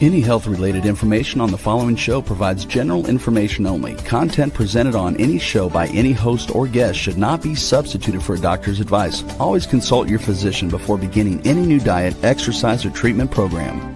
Any health-related information on the following show provides general information only. Content presented on any show by any host or guest should not be substituted for a doctor's advice. Always consult your physician before beginning any new diet, exercise, or treatment program.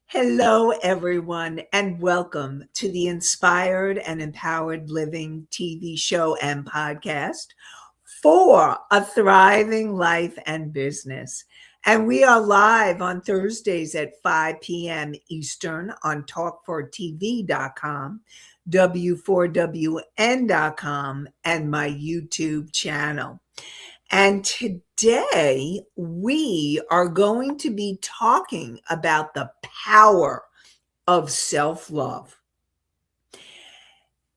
Hello, everyone, and welcome to the Inspired and Empowered Living TV show and podcast for a thriving life and business. And we are live on Thursdays at 5 p.m. Eastern on talk4tv.com, w4wn.com, and my YouTube channel. And today we are going to be talking about the power of self-love.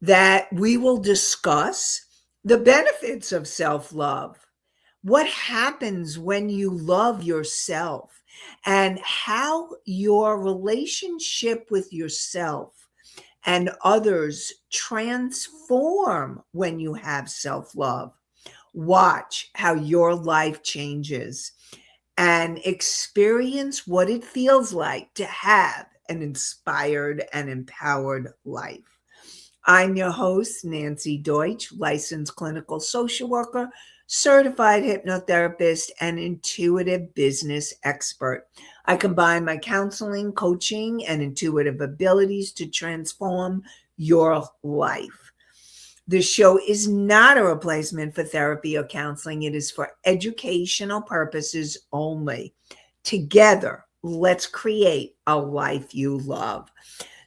That we will discuss the benefits of self-love, what happens when you love yourself, and how your relationship with yourself and others transform when you have self-love. Watch how your life changes and experience what it feels like to have an inspired and empowered life. I'm your host, Nanci Deutsch, licensed clinical social worker, certified hypnotherapist, and intuitive business expert. I combine my counseling, coaching, and intuitive abilities to transform your life. This show is not a replacement for therapy or counseling. It is for educational purposes only. Together, let's create a life you love.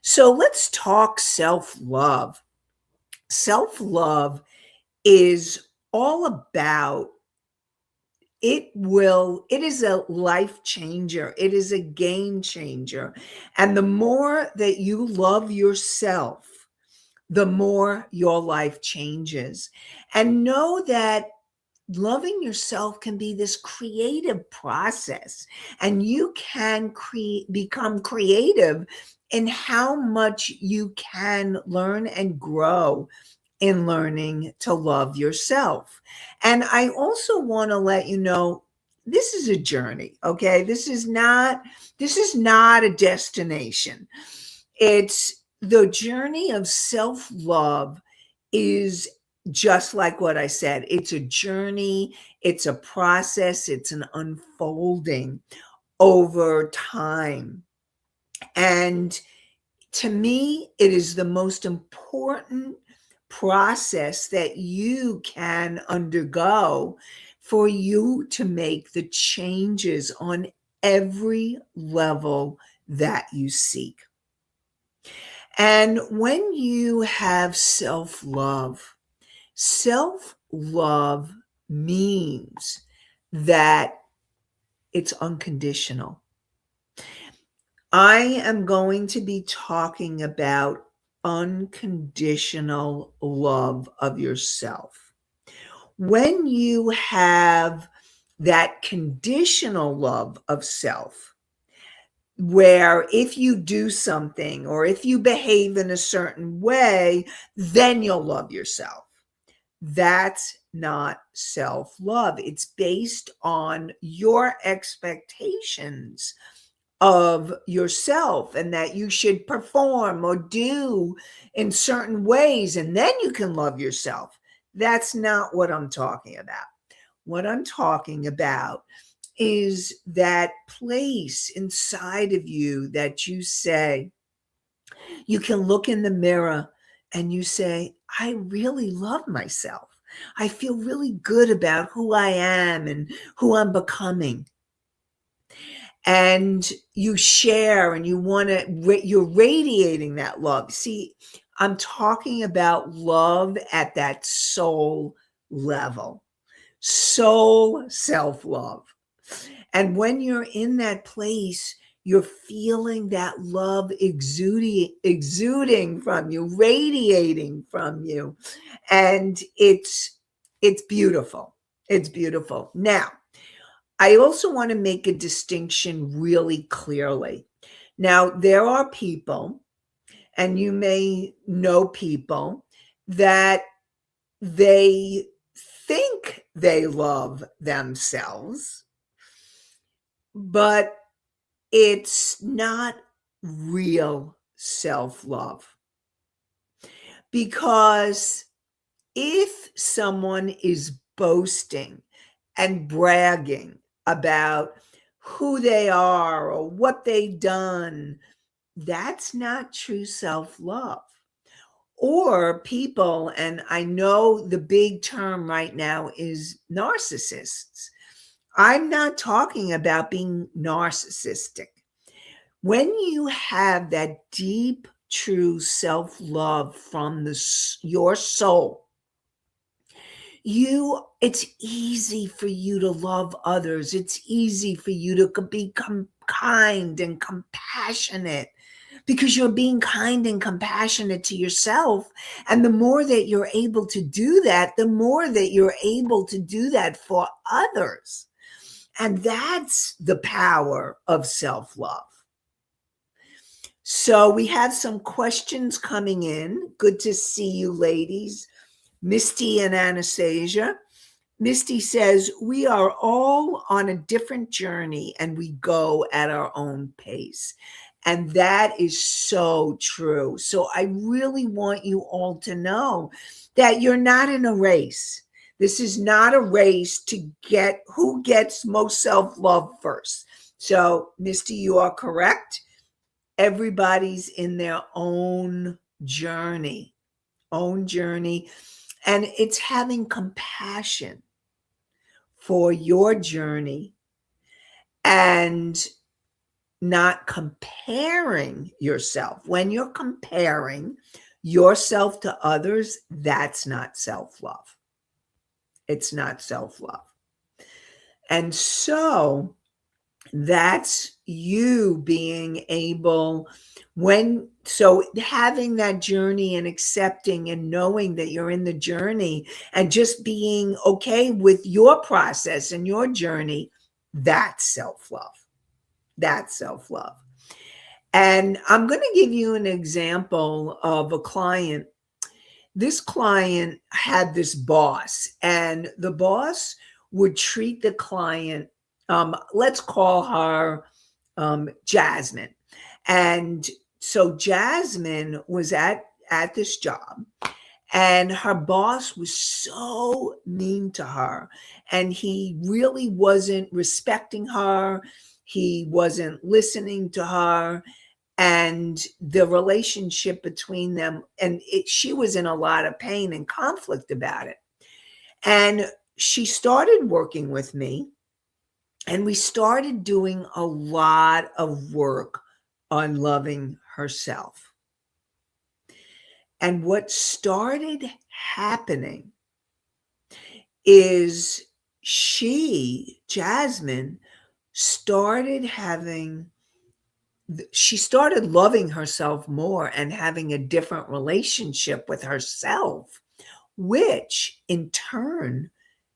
So let's talk self-love. Self-love is all about, it is a life changer. It is a game changer. And the more that you love yourself, the more your life changes. And know that loving yourself can be this creative process, and you can become creative in how much you can learn and grow in learning to love yourself. And I also want to let you know, this is a journey, okay? This is not a destination. The journey of self-love is just like what I said. It's a journey, it's a process, it's an unfolding over time. And to me, it is the most important process that you can undergo for you to make the changes on every level that you seek. And when you have self-love means that it's unconditional. I am going to be talking about unconditional love of yourself. When you have that conditional love of self, where if you do something or if you behave in a certain way, then you'll love yourself. That's not self-love. It's based on your expectations of yourself and that you should perform or do in certain ways, and then you can love yourself. That's not what I'm talking about. What I'm talking about is that place inside of you that you say, you can look in the mirror and you say, I really love myself. I feel really good about who I am and who I'm becoming. And you share and you're radiating that love. See, I'm talking about love at that soul level. soul self-love. And when you're in that place, you're feeling that love exuding from you, radiating from you. And it's beautiful. It's beautiful. Now, I also want to make a distinction really clearly. Now, there are people, and you may know people, that they think they love themselves, but it's not real self-love. Because if someone is boasting and bragging about who they are or what they've done, that's not true self-love. Or people, and I know the big term right now is narcissists. I'm not talking about being narcissistic. When you have that deep, true self-love from your soul, it's easy for you to love others. It's easy for you to become kind and compassionate because you're being kind and compassionate to yourself. And the more that you're able to do that, the more that you're able to do that for others. And that's the power of self-love. So we have some questions coming in. Good to see you, ladies. Misty and Anastasia. Misty says, we are all on a different journey and we go at our own pace. And that is so true. So I really want you all to know that you're not in a race. This is not a race to get who gets most self-love first. So, Misty, you are correct. Everybody's in their own journey, and it's having compassion for your journey and not comparing yourself. When you're comparing yourself to others, that's not self-love. It's not self-love. And so that's you being able having that journey and accepting and knowing that you're in the journey and just being okay with your process and your journey, that's self-love. That's self-love. And I'm going to give you an example of a client. This client had this boss, and the boss would treat the client, let's call her Jasmine. And so Jasmine was at this job, and her boss was so mean to her, and he really wasn't respecting her. He wasn't listening to her, and the relationship between them, and she was in a lot of pain and conflict about it. And she started working with me, and we started doing a lot of work on loving herself. And what started happening is Jasmine, she started loving herself more and having a different relationship with herself, which in turn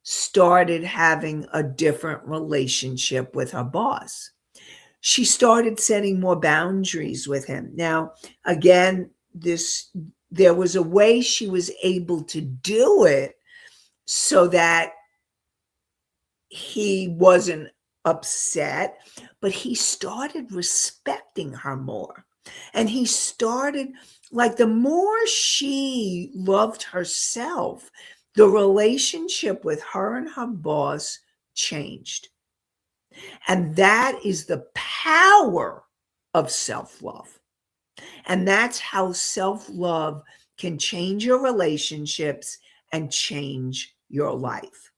started having a different relationship with her boss. She started setting more boundaries with him. Now, again, there was a way she was able to do it so that he wasn't upset, but he started respecting her more. And he started, like, the more she loved herself, the relationship with her and her boss changed. And that is the power of self-love. And that's how self-love can change your relationships and change your life.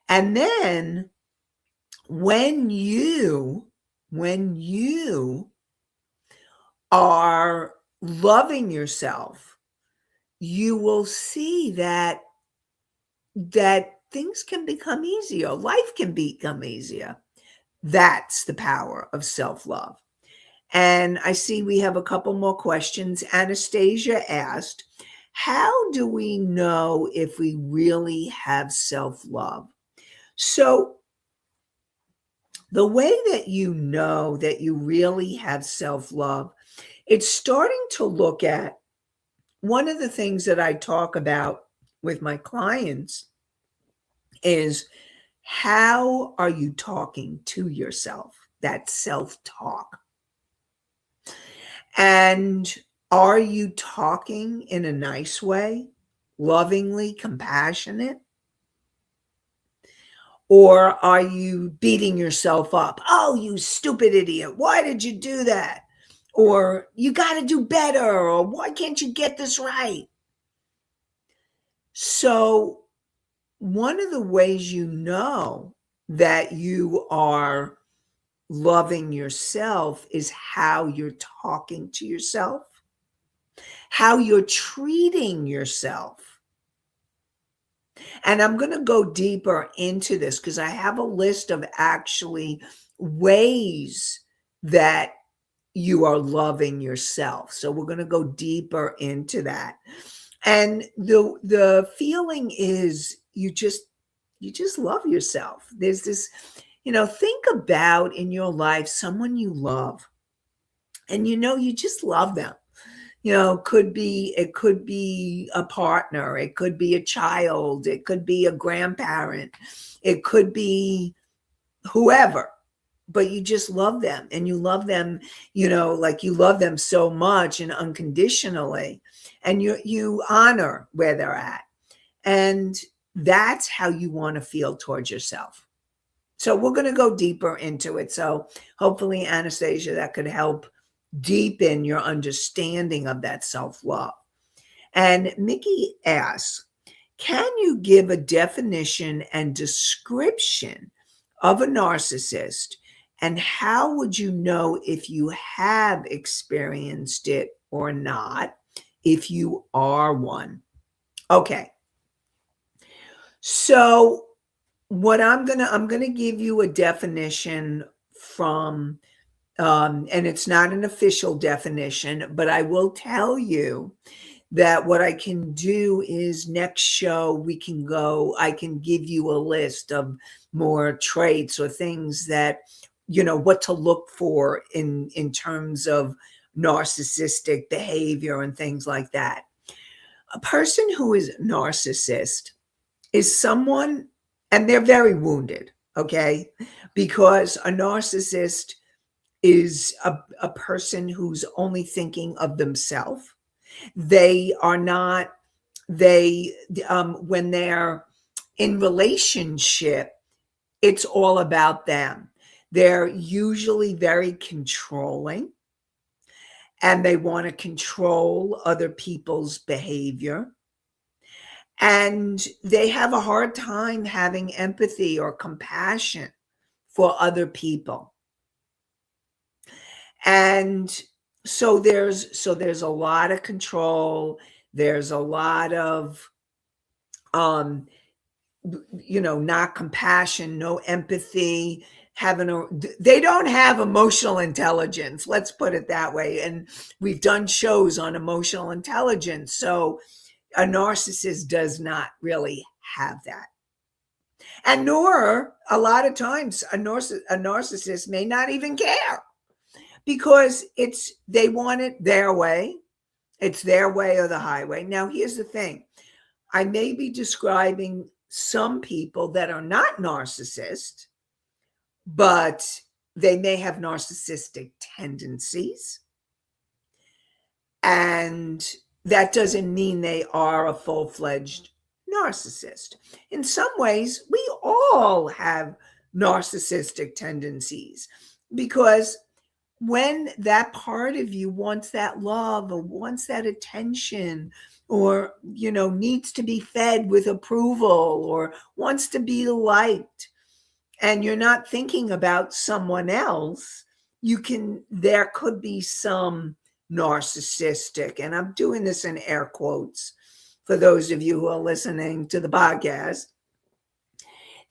And then when you are loving yourself, you will see that things can become easier. Life can become easier. That's the power of self-love. And I see we have a couple more questions. Anastasia asked, how do we know if we really have self-love? So the way that you know that you really have self-love, it's starting to look at one of the things that I talk about with my clients is, how are you talking to yourself? That self-talk. And are you talking in a nice way, lovingly, compassionate? Or are you beating yourself up? Oh, you stupid idiot. Why did you do that? Or you got to do better. Or why can't you get this right? So, one of the ways you know that you are loving yourself is how you're talking to yourself, how you're treating yourself. And I'm going to go deeper into this because I have a list of actually ways that you are loving yourself. So we're going to go deeper into that. And the feeling is you just love yourself. There's this, think about in your life someone you love and you just love them. It could be a partner, it could be a child, it could be a grandparent, it could be whoever, but you just love them, and you love them, like you love them so much and unconditionally, and you honor where they're at. And that's how you want to feel towards yourself. So we're going to go deeper into it. So hopefully, Anastasia, that could help deepen your understanding of that self-love. And Mickey asks, can you give a definition and description of a narcissist? And how would you know if you have experienced it or not, if you are one? Okay. So what I'm gonna give you a definition from and it's not an official definition, but I will tell you that what I can do is next show I can give you a list of more traits or things that, what to look for in terms of narcissistic behavior and things like that. A person who is narcissist is someone, and they're very wounded, okay? Because a narcissist is a person who's only thinking of themselves. They are not, when they're in relationship, it's all about them. They're usually very controlling, and they want to control other people's behavior. And they have a hard time having empathy or compassion for other people. And so there's a lot of control. There's a lot of not compassion, no empathy, they don't have emotional intelligence. Let's put it that way. And we've done shows on emotional intelligence. So a narcissist does not really have that. And nor a lot of times a narcissist may not even care, because they want it their way. It's their way or the highway. Now, here's the thing. I may be describing some people that are not narcissists, but they may have narcissistic tendencies. And that doesn't mean they are a full-fledged narcissist. In some ways, we all have narcissistic tendencies, because when that part of you wants that love or wants that attention, or needs to be fed with approval, or wants to be liked, and you're not thinking about someone else, there could be some narcissistic, and I'm doing this in air quotes for those of you who are listening to the podcast,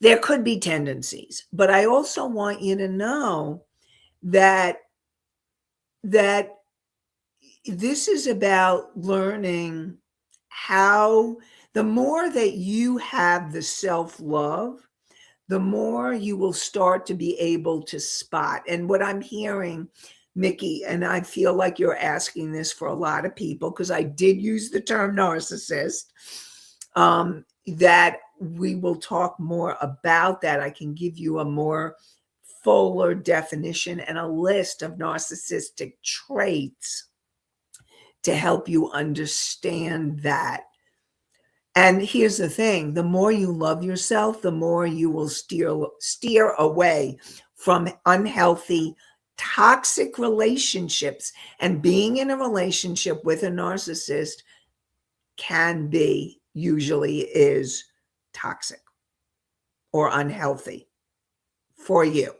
There could be tendencies, but I also want you to know that that this is about learning how the more that you have the self-love, the more you will start to be able to spot. And what I'm hearing, Mickey, and I feel like you're asking this for a lot of people because I did use the term narcissist, that we will talk more about that. I can give you a more fuller definition and a list of narcissistic traits to help you understand that. And here's the thing, the more you love yourself, the more you will steer away from unhealthy, toxic relationships. And being in a relationship with a narcissist usually is toxic or unhealthy for you.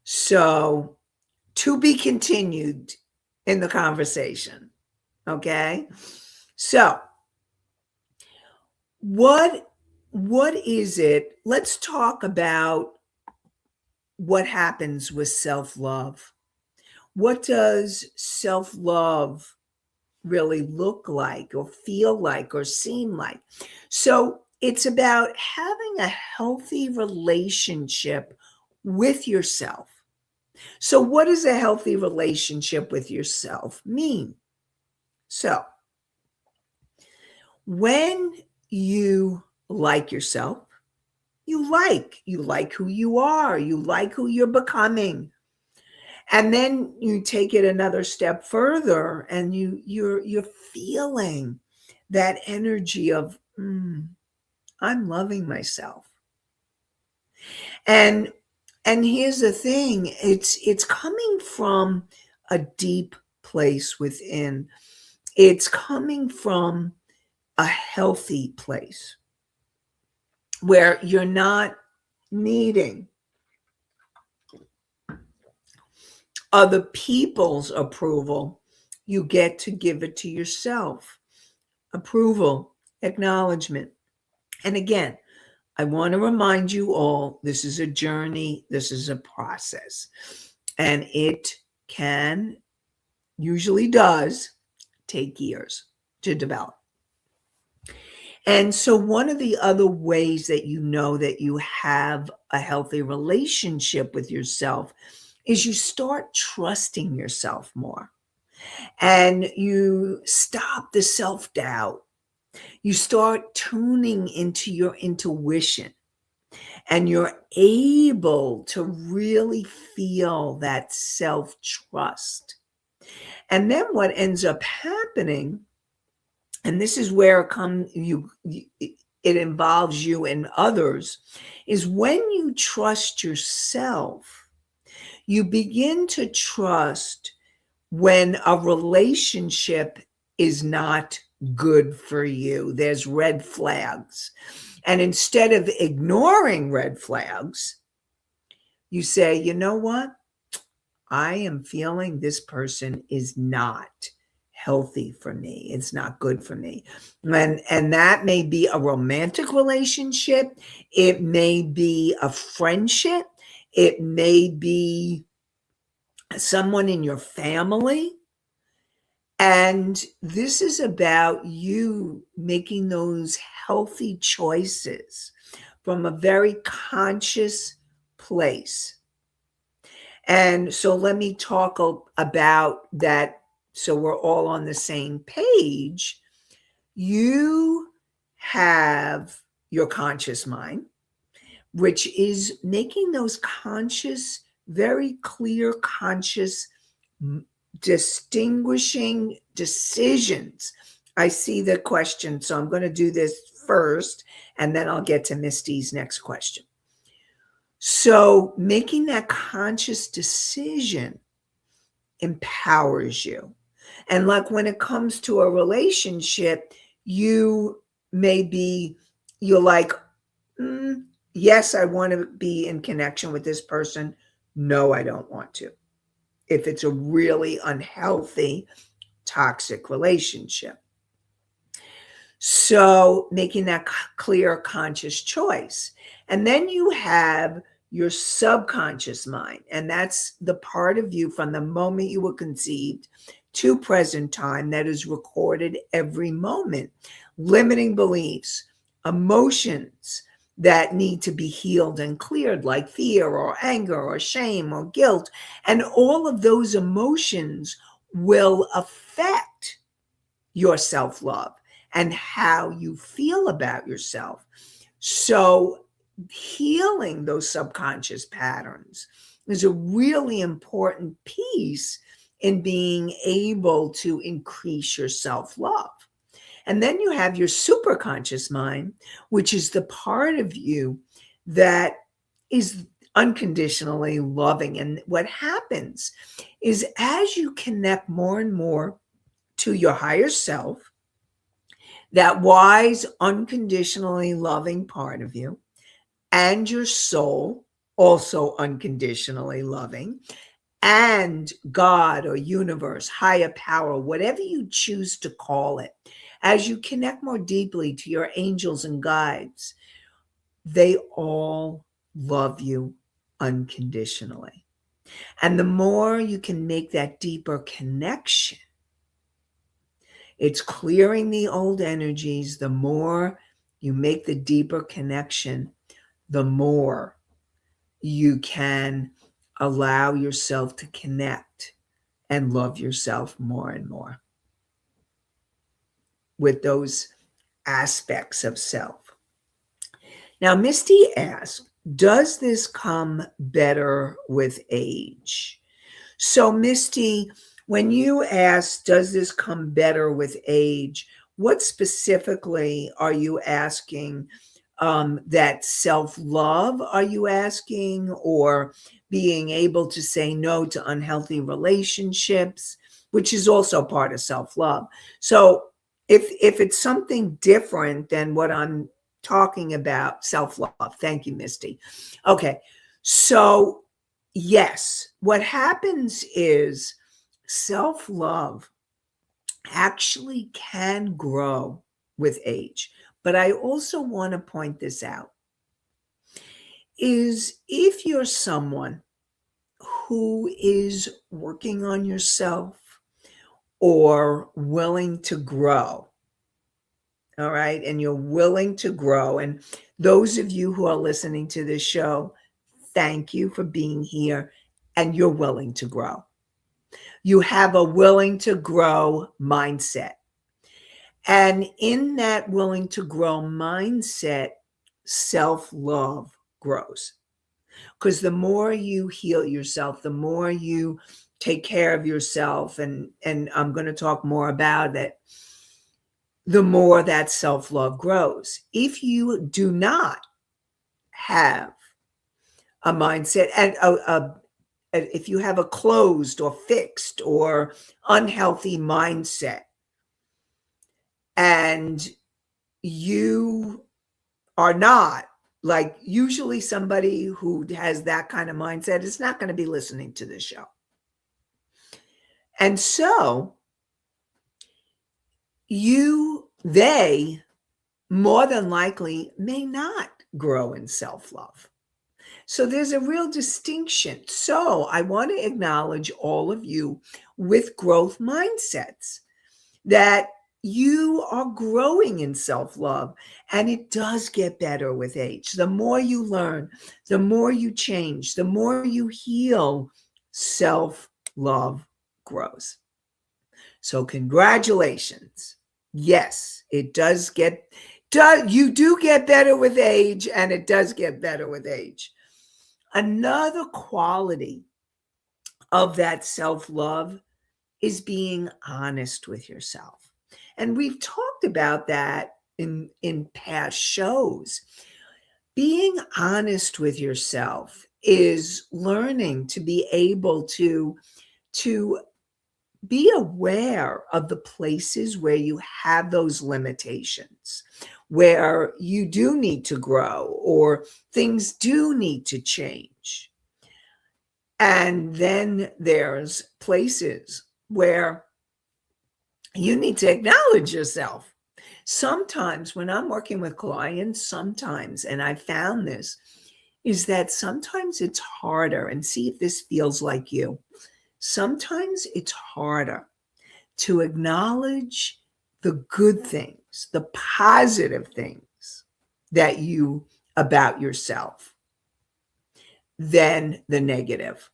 So, to be continued in the conversation. Okay? So, what is it? Let's talk about what happens with self-love. What does self-love really look like or feel like or seem like? So it's about having a healthy relationship with yourself. So what does a healthy relationship with yourself mean? So when you like yourself, you like who you are, you like who you're becoming. And then you take it another step further and you're feeling that energy of I'm loving myself. And here's the thing, it's coming from a deep place within. It's coming from a healthy place where you're not needing other people's approval. You get to give it to yourself. Approval, acknowledgement. And again, I want to remind you all, this is a journey, this is a process, and it usually does take years to develop. And so one of the other ways that you know that you have a healthy relationship with yourself is you start trusting yourself more and you stop the self-doubt. You start tuning into your intuition and you're able to really feel that self-trust. And then what ends up happening, and this is where it involves you and others, is when you trust yourself, you begin to trust when a relationship is not good for you. There's red flags. And instead of ignoring red flags, you say, you know what? I am feeling this person is not healthy for me. It's not good for me. And that may be a romantic relationship. It may be a friendship. It may be someone in your family. And this is about you making those healthy choices from a very conscious place. And so let me talk about that so we're all on the same page. You have your conscious mind, which is making those conscious, very clear, conscious, distinguishing decisions. I see the question, so I'm going to do this first, and then I'll get to Misty's next question. So making that conscious decision empowers you. And like when it comes to a relationship, you're like, yes, I want to be in connection with this person. No, I don't want to. If it's a really unhealthy, toxic relationship. So making that clear, conscious choice. And then you have your subconscious mind, and that's the part of you from the moment you were conceived to present time that is recorded every moment. Limiting beliefs, emotions that need to be healed and cleared, like fear or anger or shame or guilt. And all of those emotions will affect your self love and how you feel about yourself. So, healing those subconscious patterns is a really important piece in being able to increase your self love. And then you have your superconscious mind, which is the part of you that is unconditionally loving. And what happens is as you connect more and more to your higher self, that wise, unconditionally loving part of you, and your soul, also unconditionally loving, and God or universe, higher power, whatever you choose to call it, as you connect more deeply to your angels and guides, they all love you unconditionally. And the more you can make that deeper connection, it's clearing the old energies. The more you make the deeper connection, the more you can allow yourself to connect and love yourself more and more with those aspects of self. Now, Misty asked, does this come better with age? So, Misty, when you ask, does this come better with age? What specifically are you asking? That self love, are you asking, or being able to say no to unhealthy relationships, which is also part of self love? So, if it's something different than what I'm talking about, self love. Thank you, Misty. Okay, so yes, what happens is self love actually can grow with age. But I also want to point this out is if you're someone who is working on yourself or willing to grow, all right, and you're willing to grow, and those of you who are listening to this show, thank you for being here, and you're willing to grow. You have a willing to grow mindset. And in that willing to grow mindset, self love grows. Because the more you heal yourself, the more you take care of yourself, and I'm going to talk more about it, the more that self love grows. If you do not have a mindset and if you have a closed or fixed or unhealthy mindset, and you are not, like, usually somebody who has that kind of mindset is not going to be listening to this show. And so they more than likely may not grow in self-love. So there's a real distinction. So I want to acknowledge all of you with growth mindsets that you are growing in self-love, and it does get better with age. The more you learn, the more you change, the more you heal, self-love grows. So congratulations. Yes, it does you do get better with age, and it does get better with age. Another quality of that self-love is being honest with yourself. And we've talked about that in past shows. Being honest with yourself is learning to be able to be aware of the places where you have those limitations, where you do need to grow or things do need to change. And then there's places where you need to acknowledge yourself. Sometimes when I'm working with clients, sometimes, and I found this, is that sometimes it's harder, and see if this feels like you. Sometimes it's harder to acknowledge the good things, the positive things that you about yourself than the negative.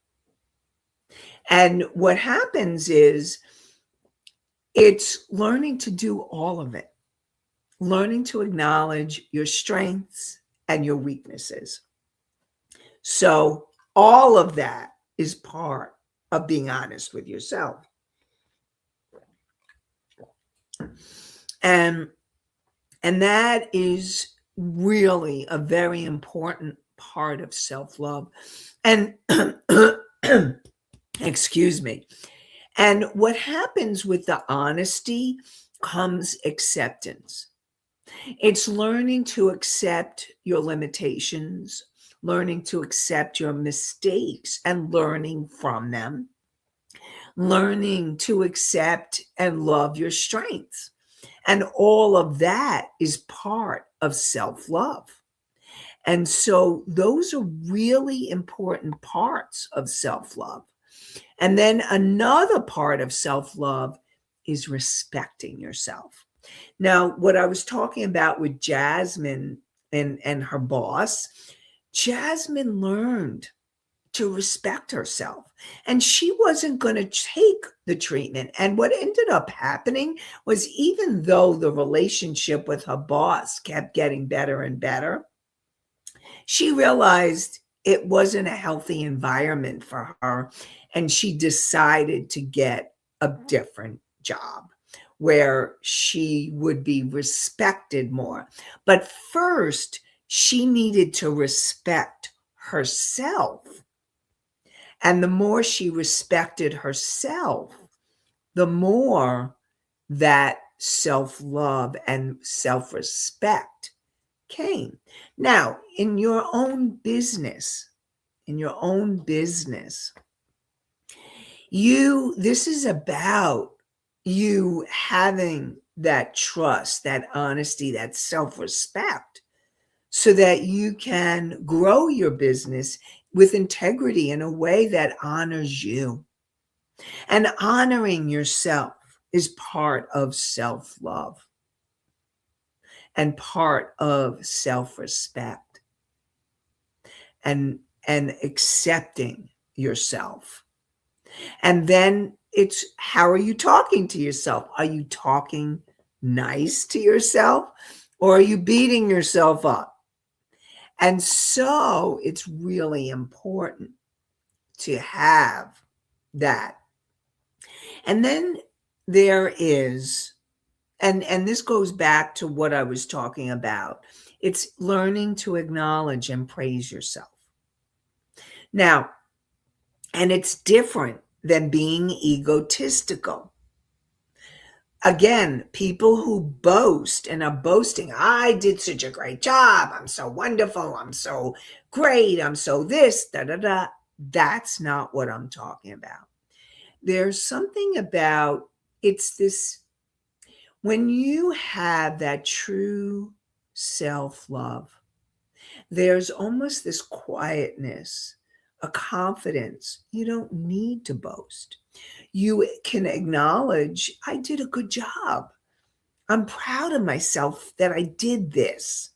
And what happens is it's learning to do all of it, learning to acknowledge your strengths and your weaknesses. So, all of that is part of being honest with yourself. And that is really a very important part of self-love. And excuse me. And what happens with the honesty comes acceptance. It's learning to accept your limitations, learning to accept your mistakes and learning from them, learning to accept and love your strengths. And all of that is part of self love. And so those are really important parts of self love. And then another part of self love is respecting yourself. Now, what I was talking about with Jasmine and her boss, Jasmine learned to respect herself. And she wasn't going to take the treatment. And what ended up happening was, even though the relationship with her boss kept getting better and better, she realized it wasn't a healthy environment for her. And she decided to get a different job where she would be respected more. But first, she needed to respect herself. And the more she respected herself, the more that self-love and self-respect came. Now, in your own business, this is about you having that trust, that honesty, that self-respect, so that you can grow your business with integrity in a way that honors you. And honoring yourself is part of self-love and part of self-respect and accepting yourself. And then it's, how are you talking to yourself? Are you talking nice to yourself, or are you beating yourself up? And so it's really important to have that. And then there is, and this goes back to what I was talking about. It's learning to acknowledge and praise yourself. Now, and it's different than being egotistical. Again, people who boast and are boasting, I did such a great job, I'm so wonderful, I'm so great, I'm so this, da da da. That's not what I'm talking about. There's something about, it's this, when you have that true self-love, there's almost this quietness, a confidence. You don't need to boast. You can acknowledge, I did a good job. I'm proud of myself that I did this.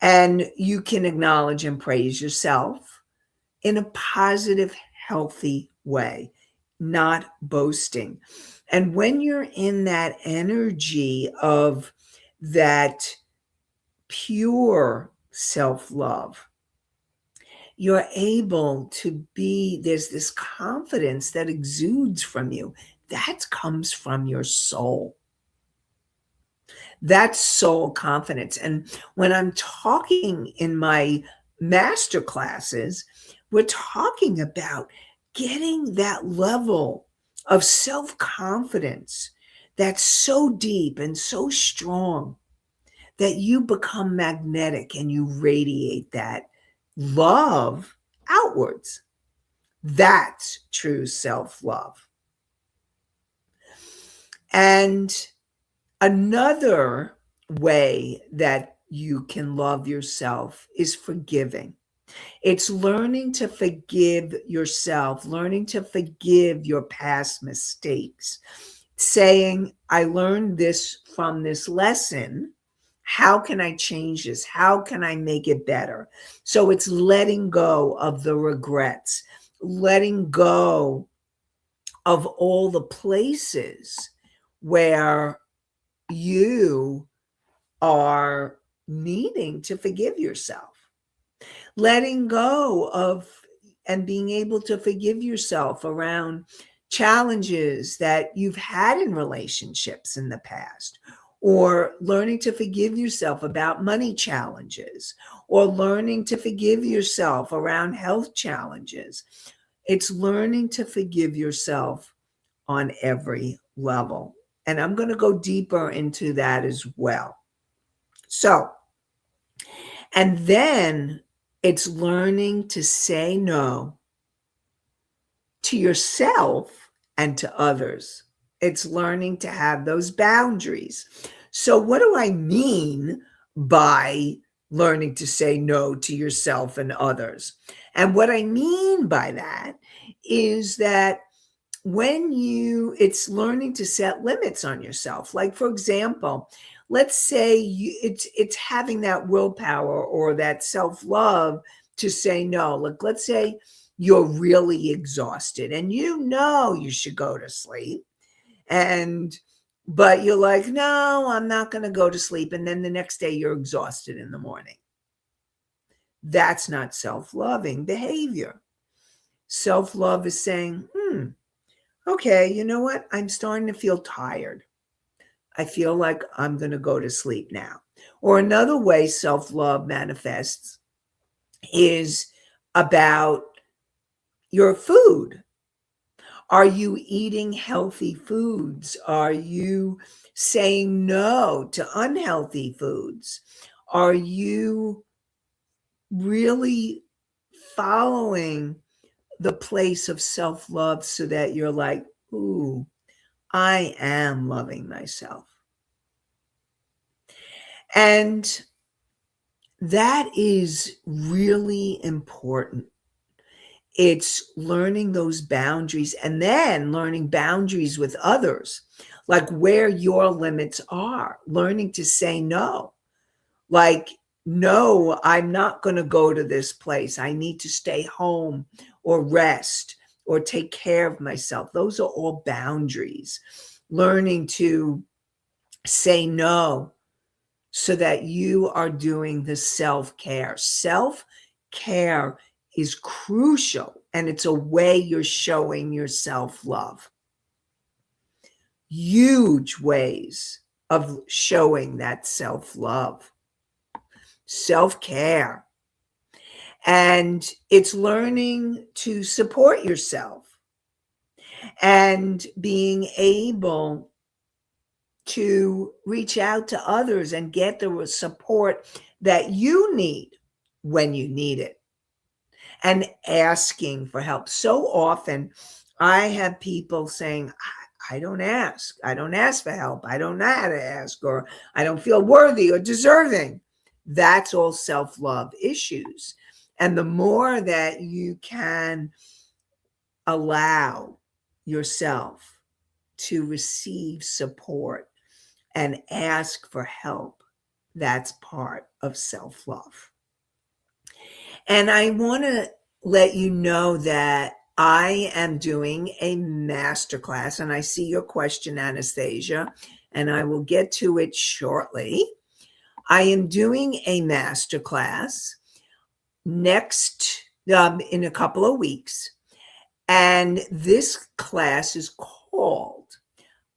And you can acknowledge and praise yourself in a positive, healthy way, not boasting. And when you're in that energy of that pure self-love, you're able to be, there's this confidence that exudes from you. That comes from your soul. That's soul confidence. And when I'm talking in my master classes, we're talking about getting that level of self-confidence that's so deep and so strong that you become magnetic and you radiate that love outwards. That's true self-love. And Another way that you can love yourself is forgiving. It's learning to forgive yourself, learning to forgive your past mistakes, saying, I learned this from this lesson. How can I change this? How can I make it better? So it's letting go of the regrets, letting go of all the places where you are needing to forgive yourself, letting go of and being able to forgive yourself around challenges that you've had in relationships in the past, or learning to forgive yourself about money challenges, or learning to forgive yourself around health challenges. It's learning to forgive yourself on every level. And I'm going to go deeper into that as well. So, and then it's learning to say no to yourself and to others. It's learning to have those boundaries. So, what do I mean by learning to say no to yourself and others? And what I mean by that is that it's learning to set limits on yourself. Like, for example, let's say it's having that willpower or that self-love to say no. Like, let's say you're really exhausted and you know you should go to sleep, and but you're like, no, I'm not going to go to sleep, and then the next day you're exhausted in the morning. That's not self-loving behavior. Self-love is saying, okay, you know what? I'm starting to feel tired. I feel like I'm going to go to sleep now. Or another way self love manifests is about your food. Are you eating healthy foods? Are you saying no to unhealthy foods? Are you really following the place of self love so that you're like, ooh, I am loving myself? And that is really important. It's learning those boundaries and then learning boundaries with others, like where your limits are, learning to say no. Like, no, I'm not going to go to this place. I need to stay home or rest or take care of myself. Those are all boundaries. Learning to say no so that you are doing the self-care. Self-care is crucial, and it's a way you're showing your self-love. Huge ways of showing that self-love, self-care. And it's learning to support yourself and being able to reach out to others and get the support that you need when you need it, and asking for help. So often I have people saying, I don't ask. I don't ask for help. I don't know how to ask, or I don't feel worthy or deserving. That's all self-love issues. And the more that you can allow yourself to receive support and ask for help, that's part of self-love. And I want to let you know that I am doing a masterclass, and I see your question, Anastasia, and I will get to it shortly. I am doing a masterclass next in a couple of weeks, and this class is called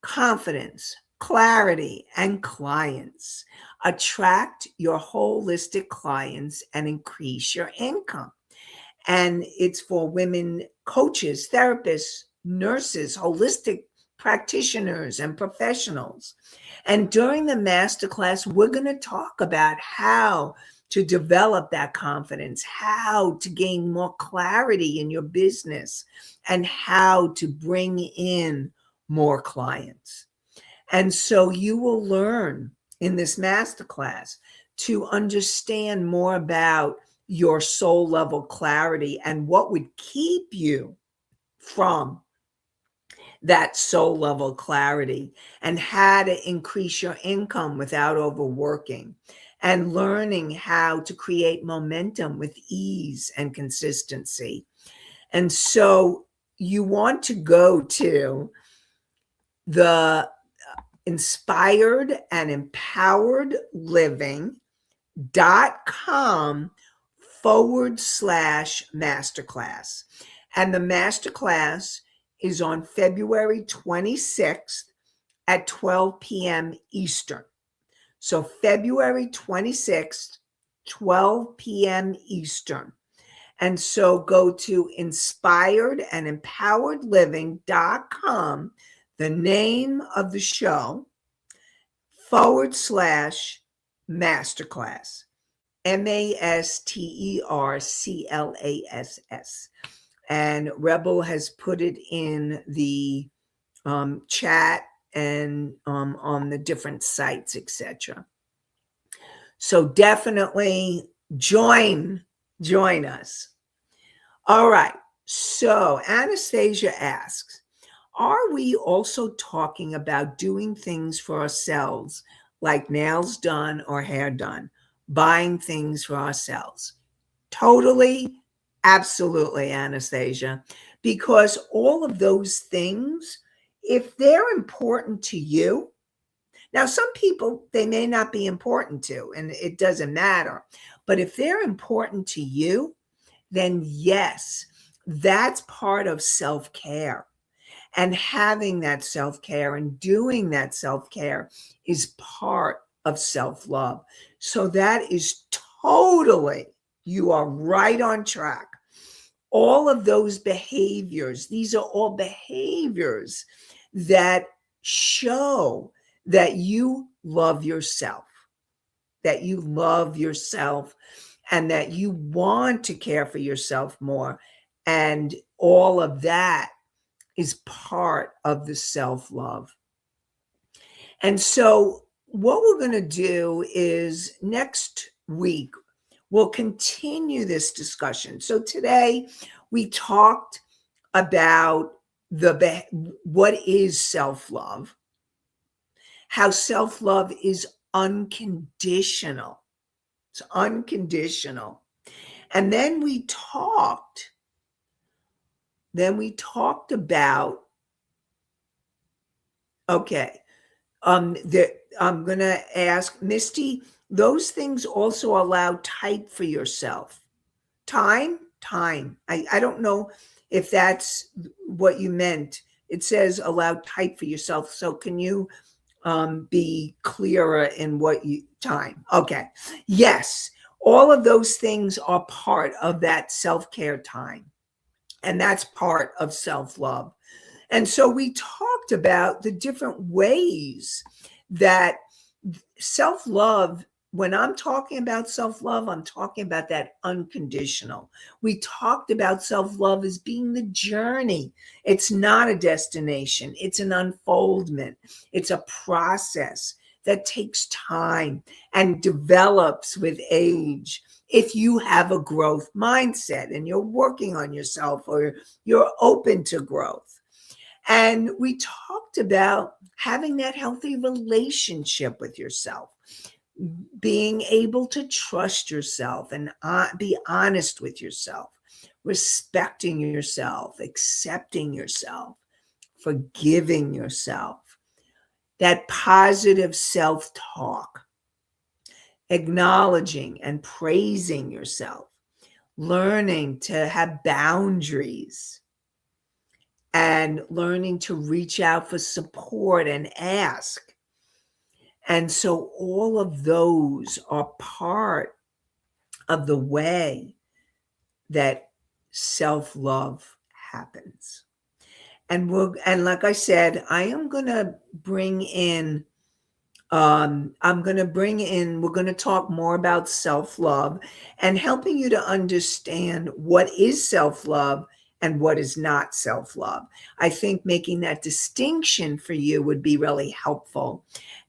Confidence, Clarity, and Clients. Attract your holistic clients and increase your income. And it's for women coaches, therapists, nurses, holistic practitioners, and professionals. And during the masterclass, we're going to talk about how to develop that confidence, how to gain more clarity in your business, and how to bring in more clients. And so you will learn in this masterclass to understand more about your soul level clarity and what would keep you from that soul level clarity, and how to increase your income without overworking, and learning how to create momentum with ease and consistency. And so you want to go to the inspired and empowered living.com/masterclass. And the masterclass is on February 26th at 12 p.m. Eastern. So February 26th, 12 p.m. Eastern. And so go to inspiredandempoweredliving.com, the name of the show, /masterclass, MASTERCLASS. And Rebel has put it in the chat and on the different sites, etc. So definitely join us. All right. So Anastasia asks, are we also talking about doing things for ourselves, like nails done or hair done, buying things for ourselves? Totally, absolutely, Anastasia, because all of those things, if they're important to you, now some people, they may not be important to, and it doesn't matter. But if they're important to you, then yes, that's part of self-care. And having that self-care and doing that self-care is part of self-love. So that is totally, you are right on track. All of those behaviors, these are all behaviors that show that you love yourself, and that you want to care for yourself more. And all of that is part of the self-love. And so what we're going to do is next week, we'll continue this discussion. So today we talked about what is self-love, how self-love is unconditional. It's unconditional. And then we talked about, okay, I'm going to ask Misty, those things also allow type for yourself. Time. I don't know if that's what you meant. It says allow type for yourself. So can you be clearer in what you time? Okay. Yes. All of those things are part of that self-care time. And that's part of self-love. And so we talked about the different ways that self-love, when I'm talking about self-love, I'm talking about that unconditional. We talked about self-love as being the journey. It's not a destination. It's an unfoldment. It's a process that takes time and develops with age. If you have a growth mindset and you're working on yourself, or you're open to growth. And we talked about having that healthy relationship with yourself, being able to trust yourself and be honest with yourself, respecting yourself, accepting yourself, forgiving yourself, that positive self-talk, acknowledging and praising yourself, learning to have boundaries, and learning to reach out for support and ask. And so all of those are part of the way that self-love happens. And like I said, I am going to bring in, we're going to talk more about self-love and helping you to understand what is self-love and what is not self-love. I think making that distinction for you would be really helpful.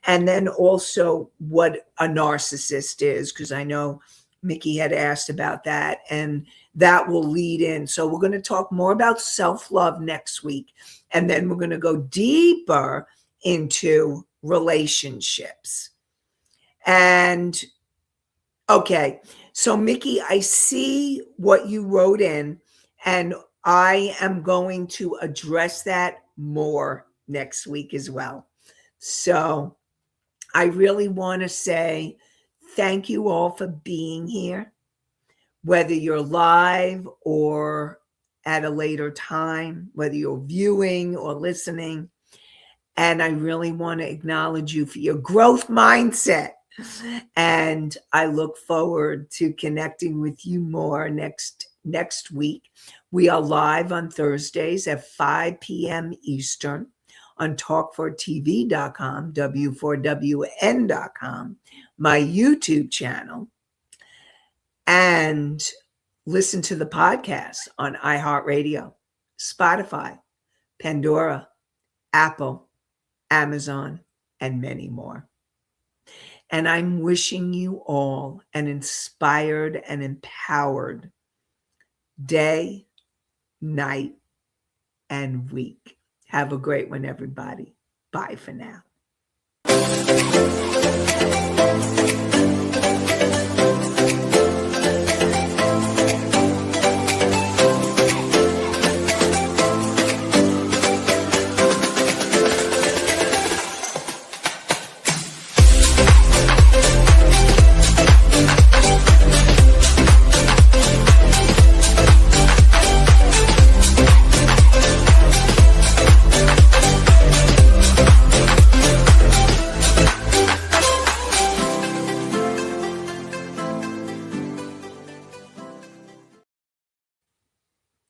And then also what a narcissist is, because I know Mickey had asked about that, and that will lead in. So we're going to talk more about self-love next week, and then we're going to go deeper into relationships. And okay, so Mickey, I see what you wrote in, and I am going to address that more next week as well. So I really want to say thank you all for being here, whether you're live or at a later time, whether you're viewing or listening. And I really want to acknowledge you for your growth mindset. And I look forward to connecting with you more next week. We are live on Thursdays at 5 p.m. Eastern on talk4tv.com, w4wn.com, my YouTube channel, and listen to the podcast on iHeartRadio, Spotify, Pandora, Apple, Amazon, and many more. And I'm wishing you all an inspired and empowered day, night, and week. Have a great one, everybody. Bye for now.